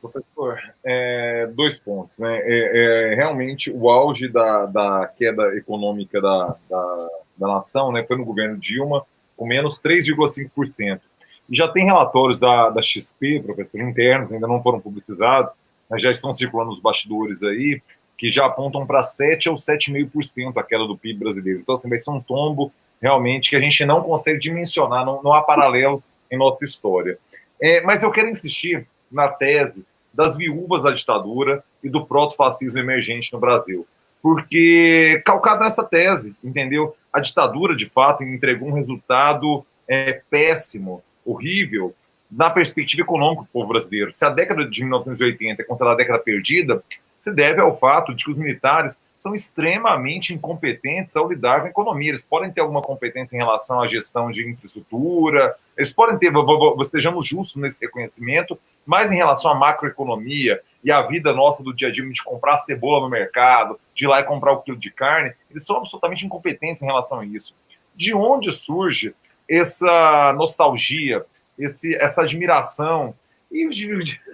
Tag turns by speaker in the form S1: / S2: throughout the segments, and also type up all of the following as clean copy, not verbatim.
S1: Professor, dois pontos, né? Realmente o auge da queda econômica da nação, né, foi no governo Dilma, com menos 3,5%. E já tem relatórios da XP, professor, internos, ainda não foram publicizados, mas já estão circulando nos bastidores aí, que já apontam para 7 ou 7,5% a queda do PIB brasileiro. Então, assim, vai ser um tombo realmente que a gente não consegue dimensionar, não há paralelo em nossa história. Mas eu quero insistir na tese das viúvas da ditadura e do proto-fascismo emergente no Brasil. Porque, calcado nessa tese, entendeu? A ditadura, de fato, entregou um resultado péssimo, horrível, na perspectiva econômica do povo brasileiro. Se a década de 1980 é considerada a década perdida, se deve ao fato de que os militares são extremamente incompetentes ao lidar com a economia. Eles podem ter alguma competência em relação à gestão de infraestrutura, eles podem ter, sejamos justos nesse reconhecimento, mas em relação à macroeconomia e à vida nossa do dia a dia, de comprar cebola no mercado, de ir lá e comprar o quilo de carne, eles são absolutamente incompetentes em relação a isso. De onde surge essa nostalgia, essa admiração e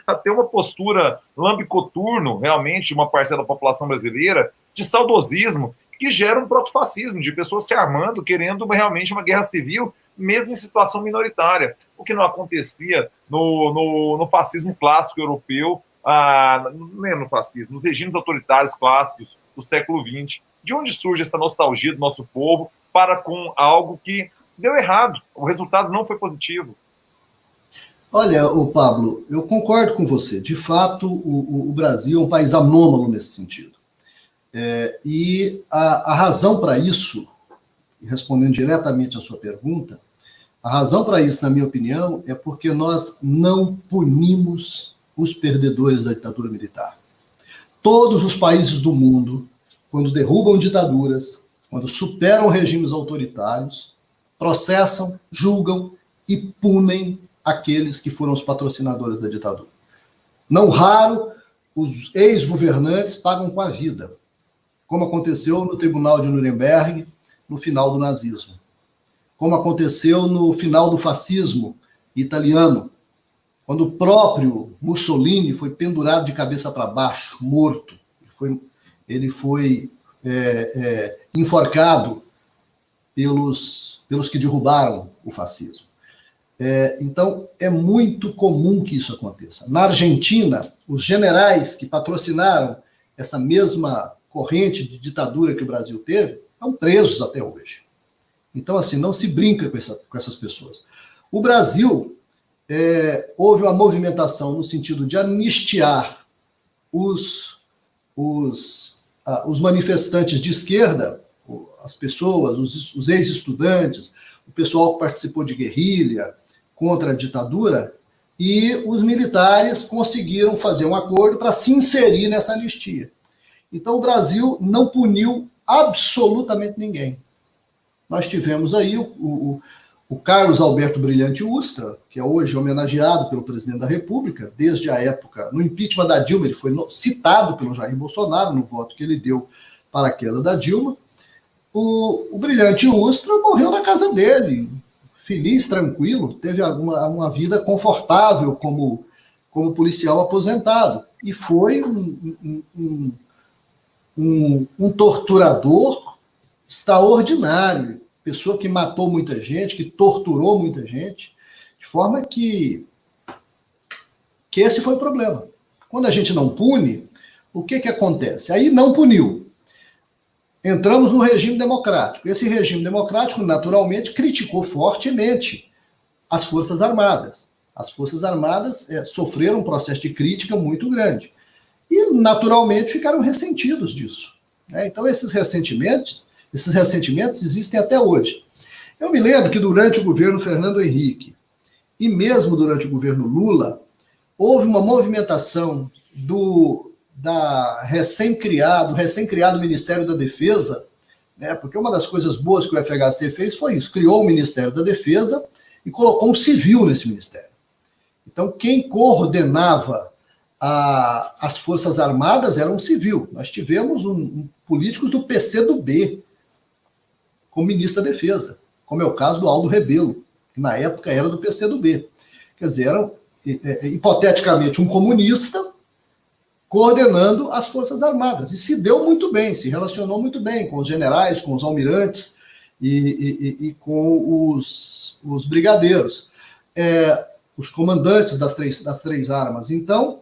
S1: até uma postura lambicoturno, realmente, de uma parcela da população brasileira, de saudosismo, que gera um protofascismo, de pessoas se armando, querendo realmente uma guerra civil, mesmo em situação minoritária, o que não acontecia no fascismo clássico europeu, não é no fascismo, nos regimes autoritários clássicos do século XX. De onde surge essa nostalgia do nosso povo para com algo que deu errado, o resultado não foi positivo?
S2: Olha, Pablo, eu concordo com você. De fato, o Brasil é um país anômalo nesse sentido. E a razão para isso, respondendo diretamente à sua pergunta, a razão para isso, na minha opinião, é porque nós não punimos os perdedores da ditadura militar. Todos os países do mundo, quando derrubam ditaduras, quando superam regimes autoritários, processam, julgam e punem aqueles que foram os patrocinadores da ditadura. Não raro, os ex-governantes pagam com a vida, como aconteceu no Tribunal de Nuremberg, no final do nazismo, como aconteceu no final do fascismo italiano, quando o próprio Mussolini foi pendurado de cabeça para baixo, morto. Ele foi enforcado pelos que derrubaram o fascismo. Então, é muito comum que isso aconteça. Na Argentina, os generais que patrocinaram essa mesma corrente de ditadura que o Brasil teve estão presos até hoje. Então, assim, não se brinca com essas pessoas. O Brasil, houve uma movimentação no sentido de anistiar os manifestantes de esquerda, as pessoas, os ex-estudantes, o pessoal que participou de guerrilha contra a ditadura, e os militares conseguiram fazer um acordo para se inserir nessa anistia. Então, o Brasil não puniu absolutamente ninguém. Nós tivemos aí o Carlos Alberto Brilhante Ustra, que é hoje homenageado pelo presidente da República, desde a época, no impeachment da Dilma, ele foi citado pelo Jair Bolsonaro, no voto que ele deu para a queda da Dilma. O Brilhante Ustra morreu na casa dele, feliz, tranquilo, teve uma vida confortável como policial aposentado. E foi um torturador extraordinário, pessoa que matou muita gente, que torturou muita gente, de forma que esse foi o problema. Quando a gente não pune, o que acontece? Aí não puniu. Entramos no regime democrático. Esse regime democrático, naturalmente, criticou fortemente as Forças Armadas. As Forças Armadas sofreram um processo de crítica muito grande. E, naturalmente, ficaram ressentidos disso. Então, esses ressentimentos existem até hoje. Eu me lembro que durante o governo Fernando Henrique, e mesmo durante o governo Lula, houve uma movimentação do recém-criado Ministério da Defesa, né, porque uma das coisas boas que o FHC fez foi isso, criou o Ministério da Defesa e colocou um civil nesse ministério. Então, quem coordenava as Forças Armadas era um civil. Nós tivemos políticos do PCdoB como ministro da Defesa, como é o caso do Aldo Rebelo, que na época era do PCdoB. Quer dizer, hipoteticamente, um comunista coordenando as Forças Armadas. E se deu muito bem, se relacionou muito bem com os generais, com os almirantes e com os brigadeiros, os comandantes das três armas. Então,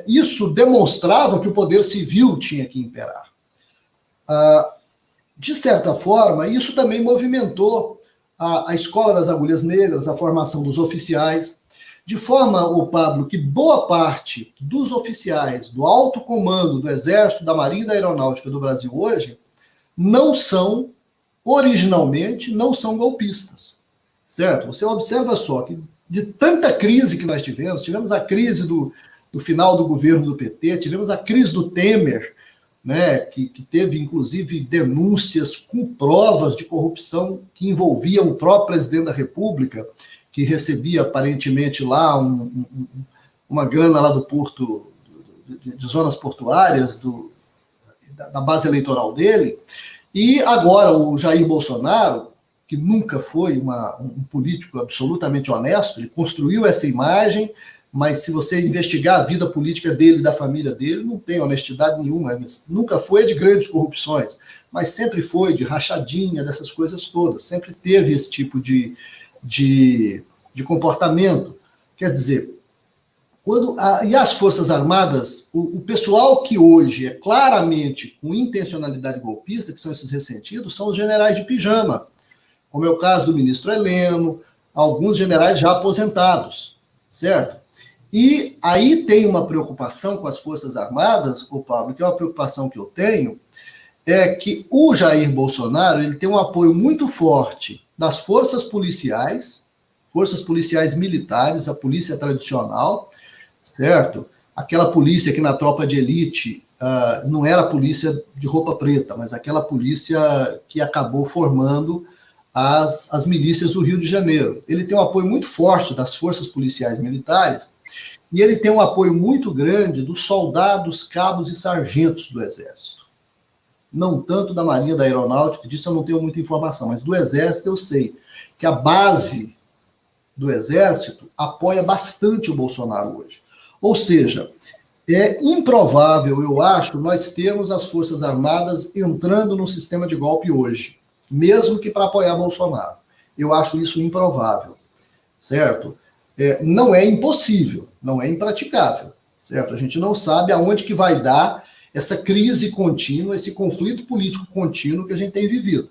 S2: isso demonstrava que o poder civil tinha que imperar. De certa forma, isso também movimentou a Escola das Agulhas Negras, a formação dos oficiais, de forma, Pablo, que boa parte dos oficiais do alto comando do Exército, da Marinha e da Aeronáutica do Brasil hoje originalmente não são golpistas, certo? Você observa só que de tanta crise que nós tivemos a crise do final do governo do PT, tivemos a crise do Temer, né, que teve, inclusive, denúncias com provas de corrupção que envolviam o próprio presidente da República, que recebia, aparentemente, lá uma grana lá do porto, de zonas portuárias, da base eleitoral dele. E agora o Jair Bolsonaro, que nunca foi um político absolutamente honesto, ele construiu essa imagem, mas se você investigar a vida política dele e da família dele, não tem honestidade nenhuma. Nunca foi de grandes corrupções, mas sempre foi de rachadinha, dessas coisas todas. Sempre teve esse tipo de comportamento. Quer dizer, e as Forças Armadas, o pessoal que hoje é claramente com intencionalidade golpista, que são esses ressentidos, são os generais de pijama, como é o caso do ministro Heleno, alguns generais já aposentados, certo? E aí tem uma preocupação com as Forças Armadas, Pablo, que é uma preocupação que eu tenho, é que o Jair Bolsonaro ele tem um apoio muito forte das forças policiais militares, a polícia tradicional, certo? Aquela polícia que na tropa de elite não era a polícia de roupa preta, mas aquela polícia que acabou formando as milícias do Rio de Janeiro. Ele tem um apoio muito forte das forças policiais militares e ele tem um apoio muito grande dos soldados, cabos e sargentos do Exército. Não tanto da Marinha, da Aeronáutica, disso eu não tenho muita informação, mas do Exército eu sei que a base do Exército apoia bastante o Bolsonaro hoje. Ou seja, é improvável, eu acho, nós termos as Forças Armadas entrando no sistema de golpe hoje, mesmo que para apoiar Bolsonaro. Eu acho isso improvável, certo? Não é impossível, não é impraticável, certo? A gente não sabe aonde que vai dar essa crise contínua, esse conflito político contínuo que a gente tem vivido.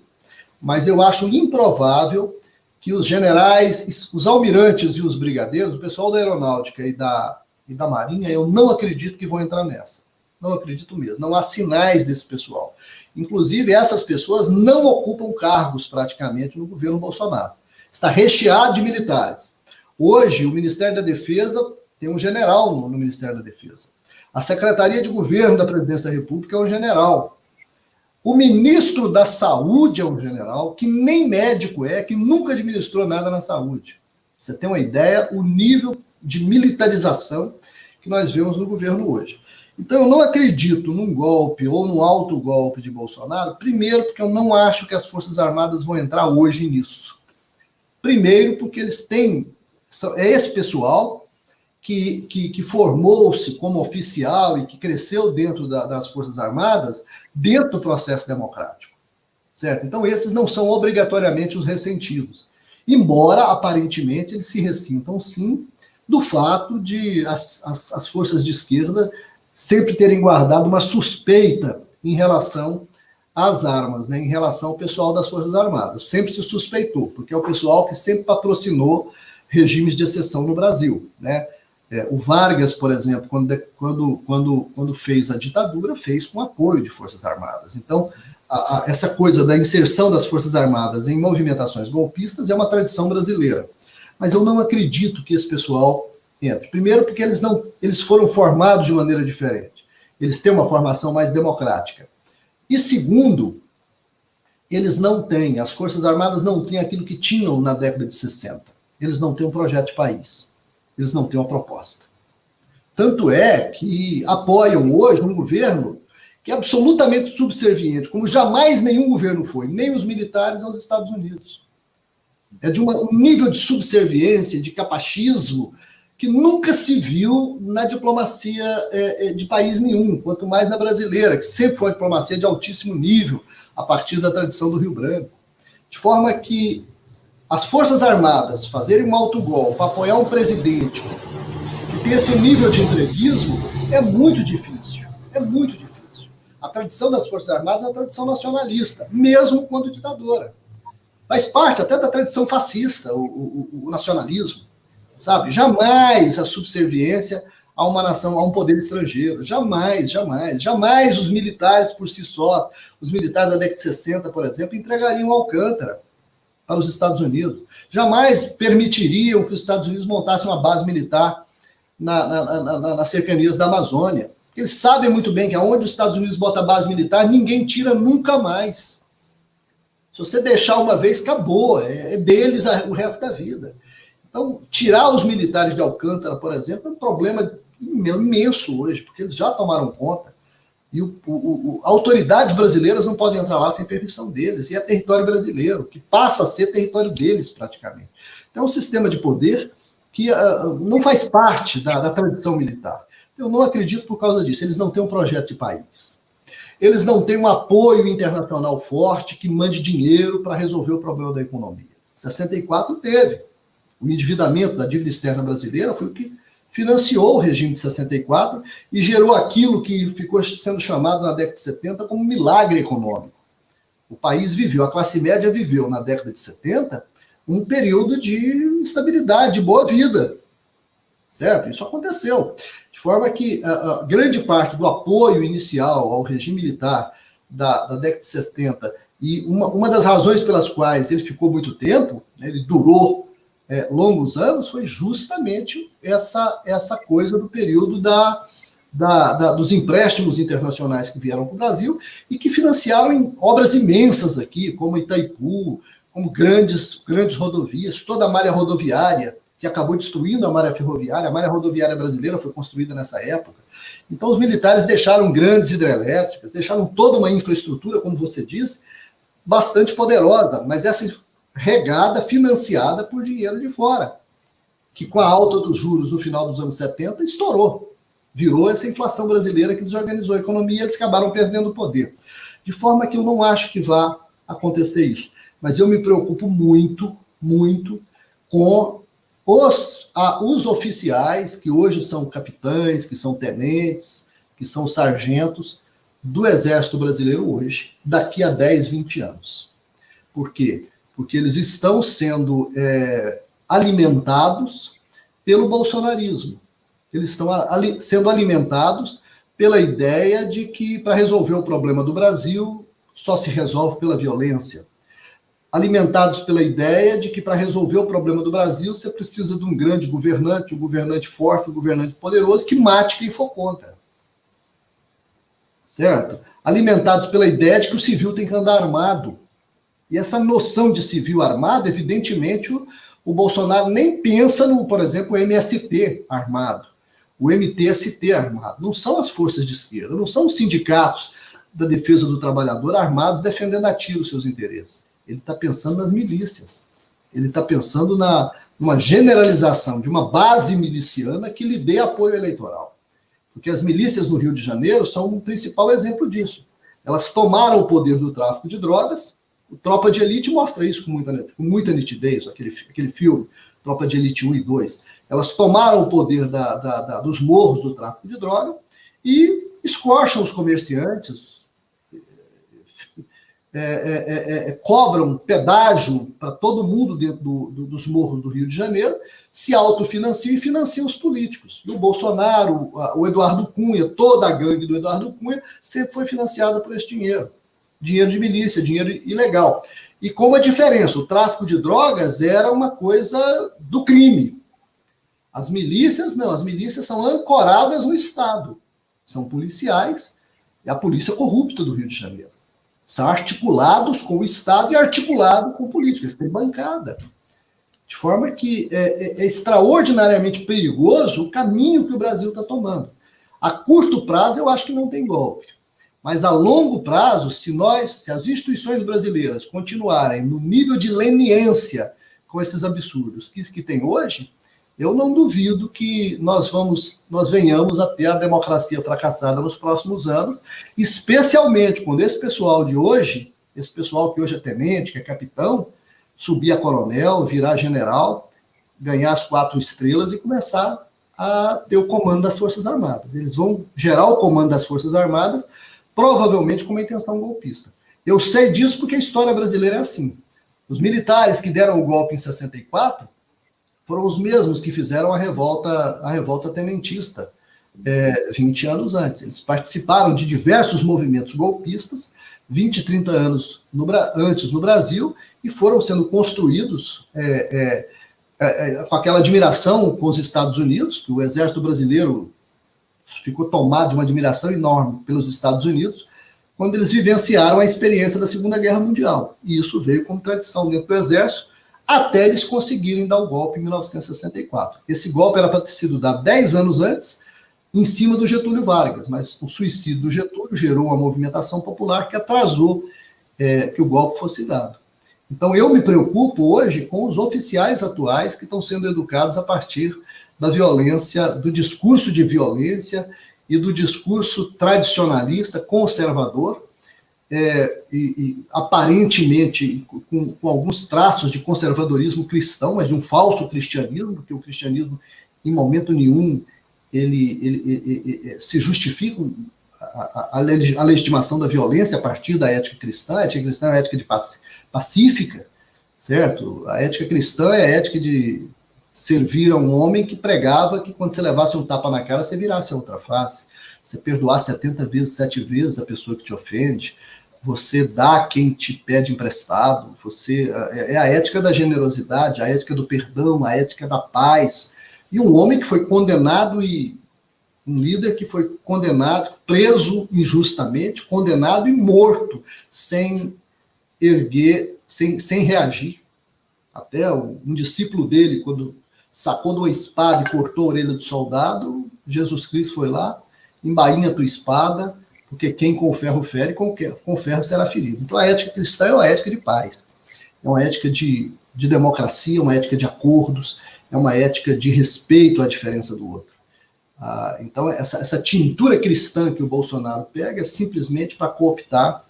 S2: Mas eu acho improvável que os generais, os almirantes e os brigadeiros, o pessoal da Aeronáutica e da Marinha, eu não acredito que vão entrar nessa. Não acredito mesmo. Não há sinais desse pessoal. Inclusive, essas pessoas não ocupam cargos praticamente no governo Bolsonaro. Está recheado de militares. Hoje, o Ministério da Defesa tem um general no Ministério da Defesa. A Secretaria de Governo da Presidência da República é um general. O ministro da Saúde é um general, que nem médico que nunca administrou nada na saúde. Você tem uma ideia, o nível de militarização que nós vemos no governo hoje. Então, eu não acredito num golpe ou num autogolpe de Bolsonaro, primeiro, porque eu não acho que as Forças Armadas vão entrar hoje nisso. Primeiro, porque eles têm... É esse pessoal que formou-se como oficial e que cresceu dentro das Forças Armadas, dentro do processo democrático, certo? Então, esses não são obrigatoriamente os ressentidos. Embora, aparentemente, eles se ressintam, sim, do fato de as forças de esquerda sempre terem guardado uma suspeita em relação às armas, né, em relação ao pessoal das Forças Armadas. Sempre se suspeitou, porque é o pessoal que sempre patrocinou regimes de exceção no Brasil, né? O Vargas, por exemplo, quando fez a ditadura, fez com apoio de Forças Armadas. Então, essa coisa da inserção das Forças Armadas em movimentações golpistas é uma tradição brasileira. Mas eu não acredito que esse pessoal entre. Primeiro, porque eles foram formados de maneira diferente. Eles têm uma formação mais democrática. E segundo, as Forças Armadas não têm aquilo que tinham na década de 60. Eles não têm um projeto de país. Eles não têm uma proposta. Tanto é que apoiam hoje um governo que é absolutamente subserviente, como jamais nenhum governo foi, nem os militares aos Estados Unidos. É de um nível de subserviência, de capachismo, que nunca se viu na diplomacia de país nenhum, quanto mais na brasileira, que sempre foi uma diplomacia de altíssimo nível, a partir da tradição do Rio Branco. De forma que as Forças Armadas fazerem um autogol para apoiar um presidente que tem esse nível de entreguismo é muito difícil. É muito difícil. A tradição das Forças Armadas é uma tradição nacionalista, mesmo quando ditadora. Faz parte até da tradição fascista, o nacionalismo. Sabe? Jamais a subserviência a uma nação, a um poder estrangeiro. Jamais, jamais. Jamais os militares por si só, os militares da década de 60, por exemplo, entregariam Alcântara para os Estados Unidos. Jamais permitiriam que os Estados Unidos montassem uma base militar nas cercanias da Amazônia. Eles sabem muito bem que aonde os Estados Unidos botam base militar, ninguém tira nunca mais. Se você deixar uma vez, acabou. É deles o resto da vida. Então, tirar os militares de Alcântara, por exemplo, é um problema imenso hoje, porque eles já tomaram conta. E autoridades brasileiras não podem entrar lá sem permissão deles. E é território brasileiro, que passa a ser território deles, praticamente. Então, é um sistema de poder que não faz parte da tradição militar. Eu não acredito por causa disso. Eles não têm um projeto de país. Eles não têm um apoio internacional forte que mande dinheiro para resolver o problema da economia. 64 teve. O endividamento da dívida externa brasileira foi o que financiou o regime de 64 e gerou aquilo que ficou sendo chamado na década de 70 como milagre econômico. O país viveu, a classe média viveu na década de 70 um período de estabilidade, de boa vida. Certo? Isso aconteceu. De forma que a grande parte do apoio inicial ao regime militar da década de 70 e uma das razões pelas quais ele ficou muito tempo, né, ele durou longos anos, foi justamente essa coisa do período dos empréstimos internacionais que vieram para o Brasil e que financiaram obras imensas aqui, como Itaipu, como grandes rodovias, toda a malha rodoviária, que acabou destruindo a malha ferroviária. A malha rodoviária brasileira foi construída nessa época. Então, os militares deixaram grandes hidrelétricas, deixaram toda uma infraestrutura, como você disse, bastante poderosa, mas essa regada, financiada por dinheiro de fora, que com a alta dos juros no final dos anos 70 estourou, virou essa inflação brasileira que desorganizou a economia e eles acabaram perdendo o poder. De forma que eu não acho que vá acontecer isso, mas eu me preocupo muito, muito com os oficiais, que hoje são capitães, que são tenentes, que são sargentos do Exército Brasileiro hoje, daqui a 10, 20 anos. Por quê? Porque eles estão sendo alimentados pelo bolsonarismo. Eles estão sendo alimentados pela ideia de que, para resolver o problema do Brasil, só se resolve pela violência. Alimentados pela ideia de que, para resolver o problema do Brasil, você precisa de um grande governante, um governante forte, um governante poderoso, que mate quem for contra. Certo? Alimentados pela ideia de que o civil tem que andar armado. E essa noção de civil armado, evidentemente, o Bolsonaro nem pensa no, por exemplo, o MST armado, o MTST armado. Não são as forças de esquerda, não são os sindicatos da defesa do trabalhador armados defendendo a tiro os seus interesses. Ele está pensando nas milícias. Ele está pensando numa generalização de uma base miliciana que lhe dê apoio eleitoral. Porque as milícias no Rio de Janeiro são um principal exemplo disso. Elas tomaram o poder do tráfico de drogas. O Tropa de Elite mostra isso com muita nitidez, aquele filme, Tropa de Elite 1 e 2. Elas tomaram o poder dos morros do tráfico de droga e escorcham os comerciantes, cobram pedágio para todo mundo dentro dos morros do Rio de Janeiro, se autofinanciam e financiam os políticos. E o Bolsonaro, o Eduardo Cunha, toda a gangue do Eduardo Cunha sempre foi financiada por esse dinheiro. Dinheiro de milícia, dinheiro ilegal. E como a diferença? O tráfico de drogas era uma coisa do crime. As milícias não, as milícias são ancoradas no Estado. São policiais, é a polícia corrupta do Rio de Janeiro. São articulados com o Estado e articulados com políticos. Eles têm bancada. De forma que é extraordinariamente perigoso o caminho que o Brasil está tomando. A curto prazo, eu acho que não tem golpe. Mas a longo prazo, se as instituições brasileiras continuarem no nível de leniência com esses absurdos que tem hoje, eu não duvido que nós venhamos a ter a democracia fracassada nos próximos anos, especialmente quando esse pessoal de hoje, esse pessoal que hoje é tenente, que é capitão, subir a coronel, virar general, ganhar as 4 estrelas e começar a ter o comando das Forças Armadas. Eles vão gerar o comando das Forças Armadas, provavelmente com uma intenção golpista. Eu sei disso porque a história brasileira é assim. Os militares que deram o golpe em 64 foram os mesmos que fizeram a revolta tenentista 20 anos antes. Eles participaram de diversos movimentos golpistas, 20, 30 anos antes no Brasil, e foram sendo construídos com aquela admiração com os Estados Unidos, que o exército brasileiro ficou tomado de uma admiração enorme pelos Estados Unidos, quando eles vivenciaram a experiência da Segunda Guerra Mundial. E isso veio como tradição dentro do exército, até eles conseguirem dar o golpe em 1964. Esse golpe era para ter sido dado 10 anos antes, em cima do Getúlio Vargas, mas o suicídio do Getúlio gerou uma movimentação popular que atrasou que o golpe fosse dado. Então eu me preocupo hoje com os oficiais atuais que estão sendo educados a partir da violência, do discurso de violência e do discurso tradicionalista, conservador, e aparentemente com alguns traços de conservadorismo cristão, mas de um falso cristianismo, porque o cristianismo, em momento nenhum, ele se justifica a legitimação da violência a partir da ética cristã. A ética cristã é a ética pacífica, certo? A ética cristã é a ética de servir a um homem que pregava que quando você levasse um tapa na cara, você virasse a outra face, você perdoar 70 vezes, 7 vezes a pessoa que te ofende, você dá a quem te pede emprestado, é a ética da generosidade, a ética do perdão, a ética da paz. E um homem que foi condenado, um líder que foi condenado, preso injustamente, condenado e morto, sem reagir. Até um discípulo dele, quando sacou de uma espada e cortou a orelha do soldado, Jesus Cristo foi lá, embainha a tua espada, porque quem com ferro fere, com ferro será ferido. Então a ética cristã é uma ética de paz, é uma ética de democracia, uma ética de acordos, é uma ética de respeito à diferença do outro. Então essa tintura cristã que o Bolsonaro pega é simplesmente para cooptar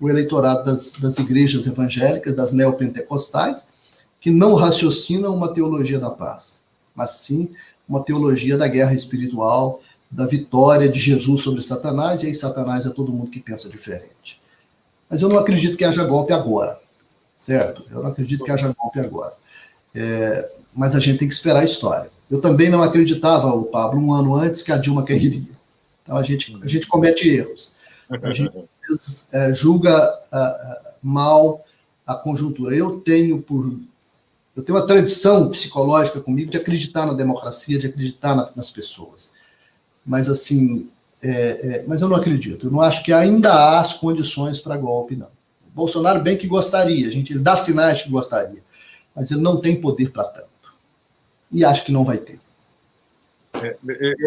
S2: o eleitorado das igrejas evangélicas, das neopentecostais, que não raciocinam uma teologia da paz, mas sim uma teologia da guerra espiritual, da vitória de Jesus sobre Satanás, e aí Satanás é todo mundo que pensa diferente. Mas eu não acredito que haja golpe agora, certo? Eu não acredito que haja golpe agora. Mas a gente tem que esperar a história. Eu também não acreditava, o Pablo, um ano antes que a Dilma cairia. Então a gente comete erros. A gente julga mal a conjuntura. Eu tenho uma tradição psicológica comigo de acreditar na democracia, de acreditar nas pessoas. Mas assim, mas eu não acredito. Eu não acho que ainda há as condições para golpe, não. O Bolsonaro bem que gostaria, ele dá sinais que gostaria, mas ele não tem poder para tanto. E acho que não vai ter.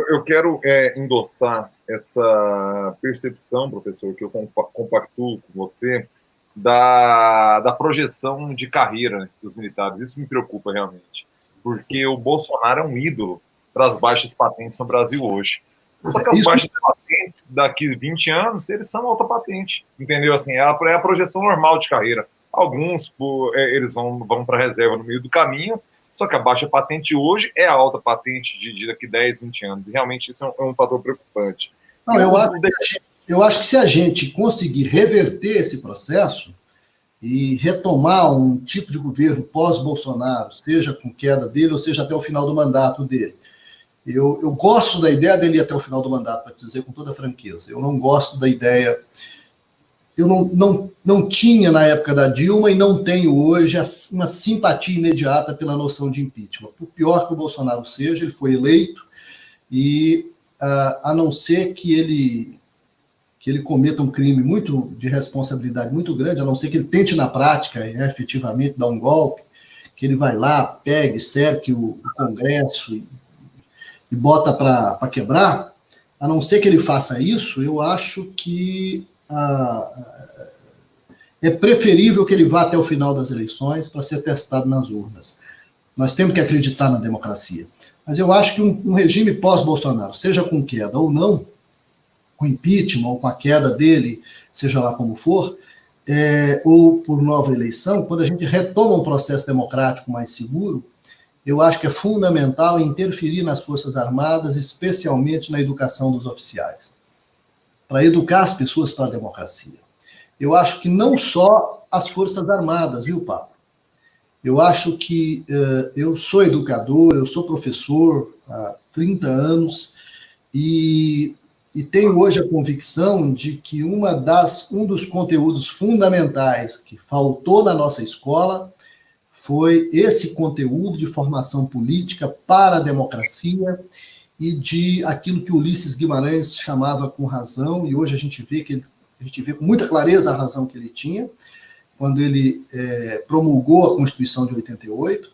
S1: Eu quero endossar essa percepção, professor, que eu compactuo com você, da projeção de carreira dos militares. Isso me preocupa realmente, porque o Bolsonaro é um ídolo para as baixas patentes no Brasil hoje. Só que as baixas patentes, daqui 20 anos, eles são alta patente, entendeu? Assim, é a projeção normal de carreira. Alguns, eles vão para a reserva no meio do caminho, só que a baixa patente hoje é a alta patente de daqui 10, 20 anos. E realmente isso é um fator preocupante.
S2: Não, eu acho que se a gente conseguir reverter esse processo e retomar um tipo de governo pós-Bolsonaro, seja com queda dele, ou seja até o final do mandato dele, eu gosto da ideia dele ir até o final do mandato, para dizer com toda franqueza. Eu não gosto da ideia... Eu não tinha na época da Dilma e não tenho hoje uma simpatia imediata pela noção de impeachment. Por pior que o Bolsonaro seja, ele foi eleito e a não ser que ele cometa um crime de responsabilidade muito grande, a não ser que ele tente na prática efetivamente dar um golpe, que ele vai lá, pegue, cerque o Congresso e bota para quebrar, a não ser que ele faça isso, eu acho que é preferível que ele vá até o final das eleições para ser testado nas urnas. Nós temos que acreditar na democracia. Mas eu acho que um regime pós-Bolsonaro, seja com queda ou não, com impeachment ou com a queda dele, seja lá como for, ou por nova eleição, quando a gente retoma um processo democrático mais seguro, eu acho que é fundamental interferir nas Forças Armadas, especialmente na educação dos oficiais, para educar as pessoas para a democracia. Eu acho que não só as Forças Armadas, viu, Pablo? Eu acho que eu sou educador, eu sou professor há 30 anos e tenho hoje a convicção de que um dos conteúdos fundamentais que faltou na nossa escola foi esse conteúdo de formação política para a democracia e de aquilo que Ulisses Guimarães chamava com razão, e hoje a gente vê com muita clareza a razão que ele tinha, quando ele promulgou a Constituição de 88,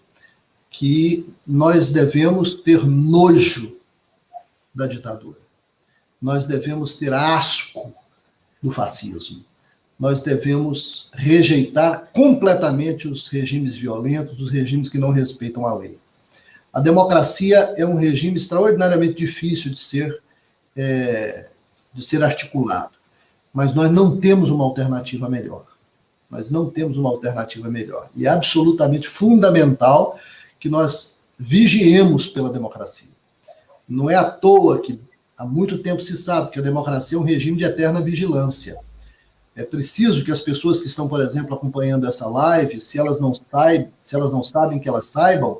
S2: que nós devemos ter nojo da ditadura. Nós devemos ter asco do fascismo. Nós devemos rejeitar completamente os regimes violentos, os regimes que não respeitam a lei. A democracia é um regime extraordinariamente difícil de ser articulado, mas nós não temos uma alternativa melhor. Nós não temos uma alternativa melhor. E é absolutamente fundamental que nós vigiemos pela democracia. Não é à toa que há muito tempo se sabe que a democracia é um regime de eterna vigilância. É preciso que as pessoas que estão, por exemplo, acompanhando essa live, se elas não sabem, que elas saibam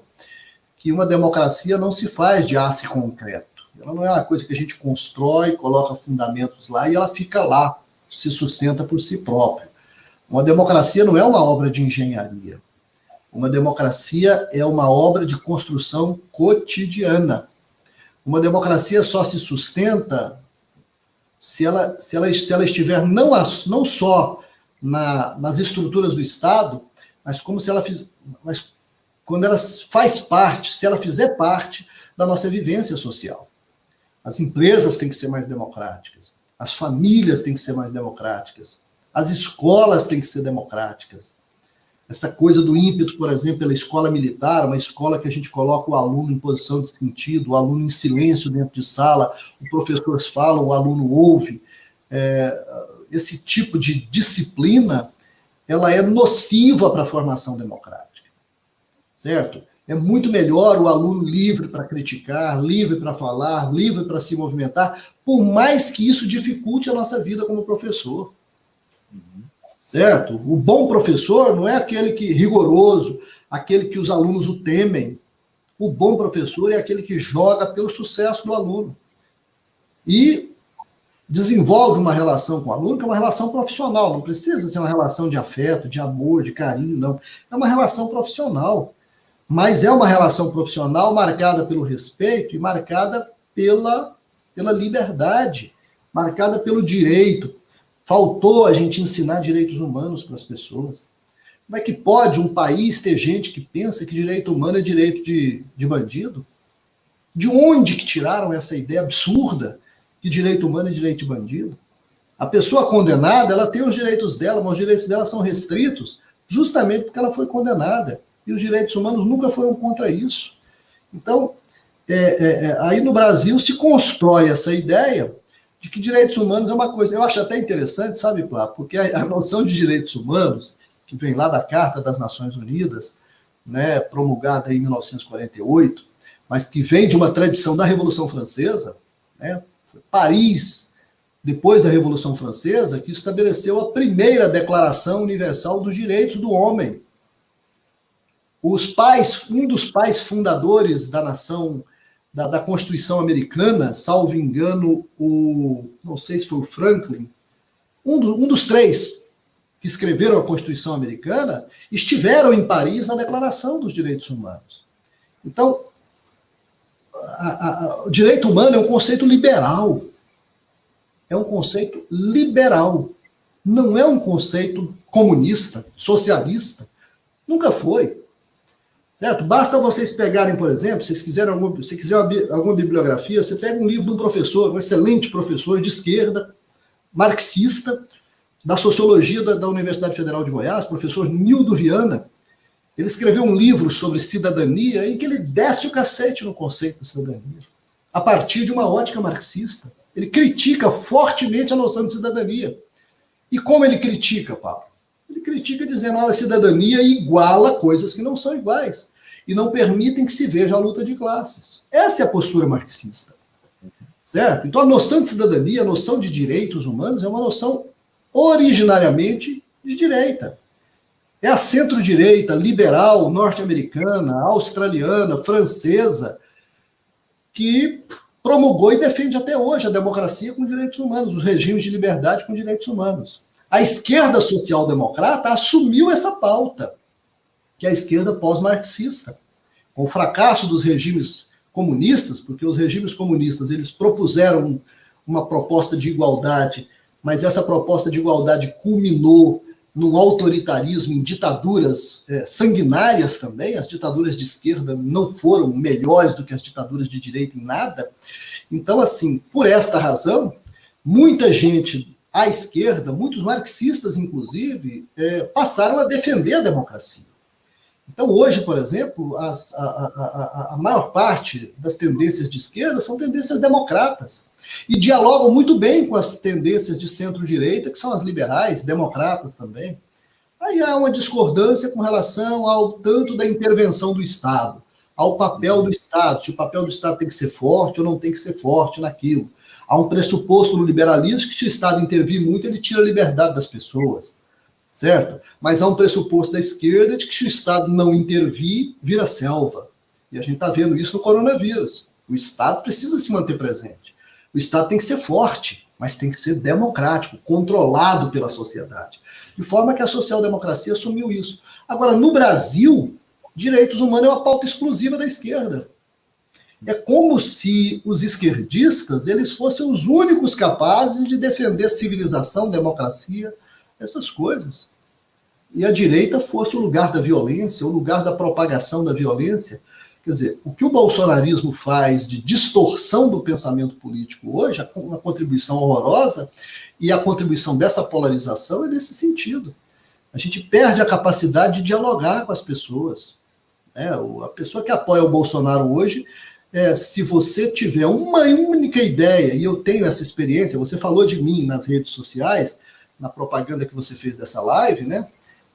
S2: que uma democracia não se faz de aço concreto. Ela não é uma coisa que a gente constrói, coloca fundamentos lá e ela fica lá, se sustenta por si própria. Uma democracia não é uma obra de engenharia. Uma democracia é uma obra de construção cotidiana. Uma democracia só se sustenta se ela estiver não só nas estruturas do Estado, mas quando ela faz parte, se ela fizer parte da nossa vivência social. As empresas têm que ser mais democráticas, as famílias têm que ser mais democráticas, as escolas têm que ser democráticas. Essa coisa do ímpeto, por exemplo, pela escola militar, uma escola que a gente coloca o aluno em posição de sentido, o aluno em silêncio dentro de sala, o professor fala, o aluno ouve. Esse tipo de disciplina, ela é nociva para a formação democrática, certo? É muito melhor o aluno livre para criticar, livre para falar, livre para se movimentar, por mais que isso dificulte a nossa vida como professor. Certo? O bom professor não é aquele que rigoroso, aquele que os alunos o temem. O bom professor é aquele que joga pelo sucesso do aluno. E desenvolve uma relação com o aluno que é uma relação profissional. Não precisa ser uma relação de afeto, de amor, de carinho, não. É uma relação profissional. Mas é uma relação profissional marcada pelo respeito e marcada pela liberdade, marcada pelo direito. Faltou a gente ensinar direitos humanos para as pessoas. Como é que pode um país ter gente que pensa que direito humano é direito de bandido? De onde que tiraram essa ideia absurda que direito humano é direito de bandido? A pessoa condenada, ela tem os direitos dela, mas os direitos dela são restritos justamente porque ela foi condenada. E os direitos humanos nunca foram contra isso. Então, aí no Brasil se constrói essa ideia de que direitos humanos é uma coisa... Eu acho até interessante, sabe, Plá? Porque a noção de direitos humanos, que vem lá da Carta das Nações Unidas, né, promulgada em 1948, mas que vem de uma tradição da Revolução Francesa, né, foi Paris, depois da Revolução Francesa, que estabeleceu a primeira Declaração Universal dos Direitos do Homem. Um dos pais fundadores da nação, da Constituição Americana, salvo engano, não sei se foi o Franklin, um dos três que escreveram a Constituição Americana, estiveram em Paris na Declaração dos Direitos Humanos. Então, o direito humano é um conceito liberal. É um conceito liberal. Não é um conceito comunista, socialista. Nunca foi. Certo? Basta vocês pegarem, por exemplo, se quiser alguma bibliografia, você pega um livro de um professor, um excelente professor de esquerda, marxista, da Sociologia da Universidade Federal de Goiás, professor Nildo Viana, Ele escreveu um livro sobre cidadania em que ele desce o cacete no conceito de cidadania, a partir de uma ótica marxista. Ele critica fortemente a noção de cidadania. E como ele critica, Paulo? Ele critica dizendo que a cidadania iguala coisas que não são iguais e não permitem que se veja a luta de classes. Essa é a postura marxista. Certo? Então a noção de cidadania, a noção de direitos humanos é uma noção originariamente de direita. É a centro-direita liberal, norte-americana, australiana, francesa, que promulgou e defende até hoje a democracia com direitos humanos, os regimes de liberdade com direitos humanos. A esquerda social-democrata assumiu essa pauta, que é a esquerda pós-marxista. Com o fracasso dos regimes comunistas, porque os regimes comunistas eles propuseram uma proposta de igualdade, mas essa proposta de igualdade culminou num autoritarismo, em ditaduras sanguinárias também. As ditaduras de esquerda não foram melhores do que as ditaduras de direita em nada. Então, assim, por esta razão, muita gente à esquerda, muitos marxistas, inclusive, passaram a defender a democracia. Então, hoje, por exemplo, a maior parte das tendências de esquerda são tendências democratas e dialogam muito bem com as tendências de centro-direita, que são as liberais, democratas também. Aí há uma discordância com relação ao tanto da intervenção do Estado, ao papel do Estado, se o papel do Estado tem que ser forte ou não tem que ser forte naquilo. Há um pressuposto no liberalismo que se o Estado intervir muito, ele tira a liberdade das pessoas, certo? Mas há um pressuposto da esquerda de que se o Estado não intervir, vira selva. E a gente está vendo isso no coronavírus. O Estado precisa se manter presente. O Estado tem que ser forte, mas tem que ser democrático, controlado pela sociedade. De forma que a social-democracia assumiu isso. Agora, no Brasil, direitos humanos é uma pauta exclusiva da esquerda. É como se os esquerdistas eles fossem os únicos capazes de defender civilização, democracia, essas coisas. E a direita fosse o lugar da violência, o lugar da propagação da violência. Quer dizer, o que o bolsonarismo faz de distorção do pensamento político hoje, uma contribuição horrorosa, e a contribuição dessa polarização é nesse sentido. A gente perde a capacidade de dialogar com as pessoas. A pessoa que apoia o Bolsonaro hoje, se você tiver uma única ideia, e eu tenho essa experiência, você falou de mim nas redes sociais, na propaganda que você fez dessa live, né?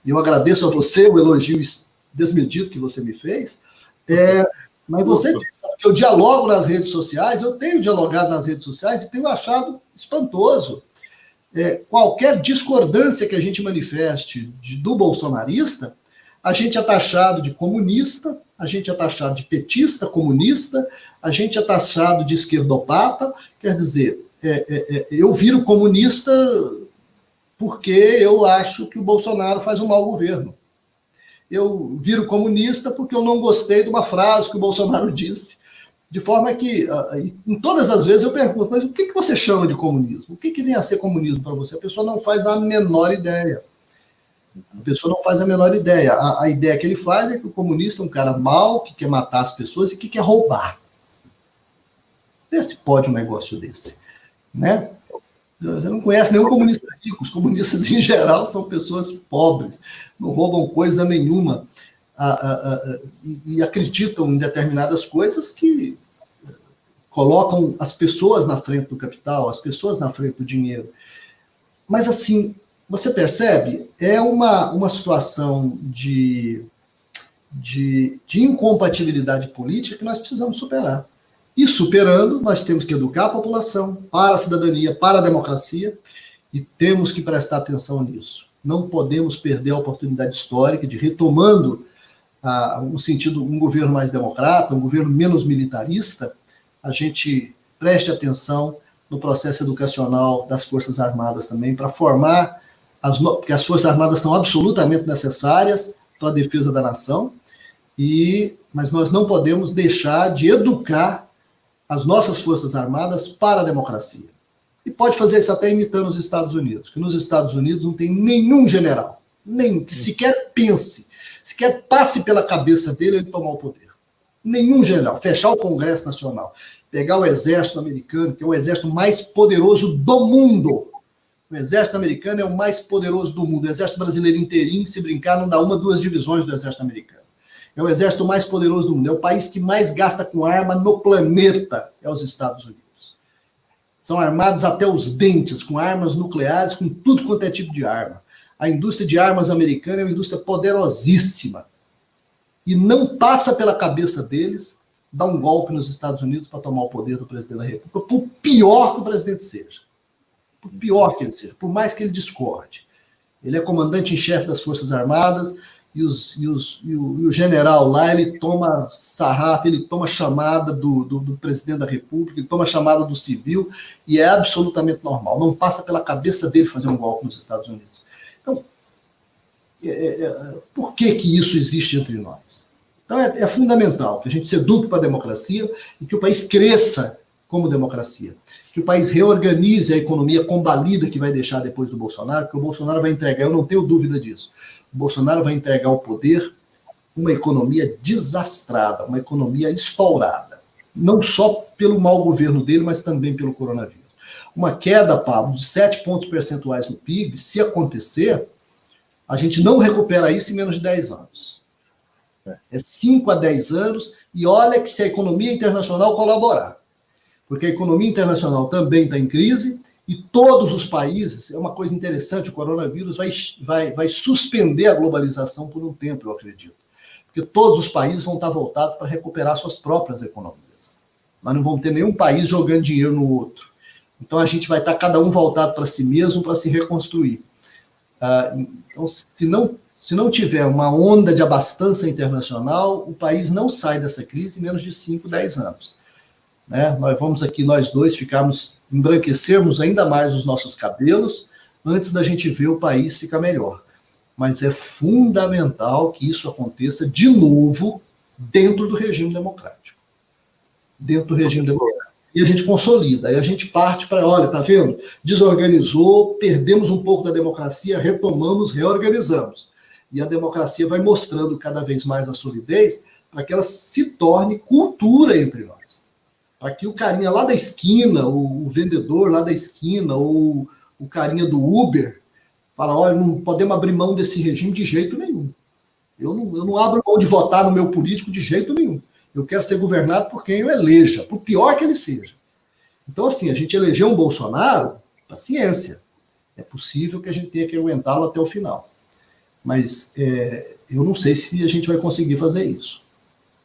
S2: E eu agradeço a você o elogio desmedido que você me fez. Mas você diz que eu dialogo nas redes sociais, eu tenho dialogado nas redes sociais e tenho achado espantoso. Qualquer discordância que a gente manifeste do bolsonarista, a gente é taxado de comunista, a gente é taxado de petista, comunista, a gente é taxado de esquerdopata. Quer dizer, eu viro comunista porque eu acho que o Bolsonaro faz um mau governo. Eu viro comunista porque eu não gostei de uma frase que o Bolsonaro disse. De forma que, em todas as vezes eu pergunto, mas o que você chama de comunismo? O que vem a ser comunismo para você? A pessoa não faz a menor ideia. A pessoa não faz a menor ideia. A ideia que ele faz é que o comunista é um cara mau, que quer matar as pessoas e que quer roubar. Vê se pode um negócio desse. Né? Você não conhece nenhum comunista rico. Os comunistas, em geral, são pessoas pobres, não roubam coisa nenhuma e acreditam em determinadas coisas que colocam as pessoas na frente do capital, as pessoas na frente do dinheiro. Mas, assim, você percebe? É uma situação de incompatibilidade política que nós precisamos superar. E superando, nós temos que educar a população para a cidadania, para a democracia, e temos que prestar atenção nisso. Não podemos perder a oportunidade histórica de, retomando um governo mais democrata, um governo menos militarista, a gente preste atenção no processo educacional das Forças Armadas também, para formar, porque as Forças Armadas são absolutamente necessárias para a defesa da nação, mas nós não podemos deixar de educar as nossas Forças Armadas para a democracia. E pode fazer isso até imitando os Estados Unidos, que nos Estados Unidos não tem nenhum general, nem que sequer pense, sequer passe pela cabeça dele ele tomar o poder. Nenhum general. Fechar o Congresso Nacional, pegar o exército americano, que é o exército mais poderoso do mundo, O exército americano é o mais poderoso do mundo. O exército brasileiro inteirinho, se brincar, não dá uma, duas divisões do exército americano. É o exército mais poderoso do mundo. É o país que mais gasta com arma no planeta. É os Estados Unidos. São armados até os dentes, com armas nucleares, com tudo quanto é tipo de arma. A indústria de armas americana é uma indústria poderosíssima. E não passa pela cabeça deles dar um golpe nos Estados Unidos para tomar o poder do presidente da República, por pior que o presidente seja. Por pior que ele seja, por mais que ele discorde. Ele é comandante em chefe das Forças Armadas e o general lá, ele toma sarrafo, ele toma chamada do presidente da República, ele toma chamada do civil, e é absolutamente normal. Não passa pela cabeça dele fazer um golpe nos Estados Unidos. Então, por que isso existe entre nós? Então, é fundamental que a gente se eduque para a democracia e que o país cresça como democracia. Que o país reorganize a economia combalida que vai deixar depois do Bolsonaro, porque o Bolsonaro vai entregar, eu não tenho dúvida disso, o Bolsonaro vai entregar ao poder uma economia desastrada, uma economia estourada. Não só pelo mau governo dele, mas também pelo coronavírus. Uma queda, Pablo, de 7 pontos percentuais no PIB, se acontecer, a gente não recupera isso em menos de 10 anos. É 5 a 10 anos, e olha que se a economia internacional colaborar. Porque a economia internacional também está em crise, e todos os países, é uma coisa interessante, o coronavírus vai suspender a globalização por um tempo, eu acredito. Porque todos os países vão estar voltados para recuperar suas próprias economias. Nós não vamos ter nenhum país jogando dinheiro no outro. Então a gente vai estar cada um voltado para si mesmo, para se reconstruir. Então, se não tiver uma onda de abastança internacional, o país não sai dessa crise em menos de 5, 10 anos. Né? Nós vamos aqui, nós dois, embranquecermos ainda mais os nossos cabelos antes da gente ver o país ficar melhor. Mas é fundamental que isso aconteça de novo dentro do regime democrático. Dentro do regime democrático. E a gente consolida, aí a gente parte para, olha, tá vendo? Desorganizou, perdemos um pouco da democracia, retomamos, reorganizamos. E a democracia vai mostrando cada vez mais a solidez para que ela se torne cultura entre nós. Para que o carinha lá da esquina, o vendedor lá da esquina, ou o carinha do Uber, fala, olha, não podemos abrir mão desse regime de jeito nenhum. Eu não abro mão de votar no meu político de jeito nenhum. Eu quero ser governado por quem eu eleja, por pior que ele seja. Então, assim, a gente elegeu um Bolsonaro, paciência. É possível que a gente tenha que aguentá-lo até o final. Mas eu não sei se a gente vai conseguir fazer isso.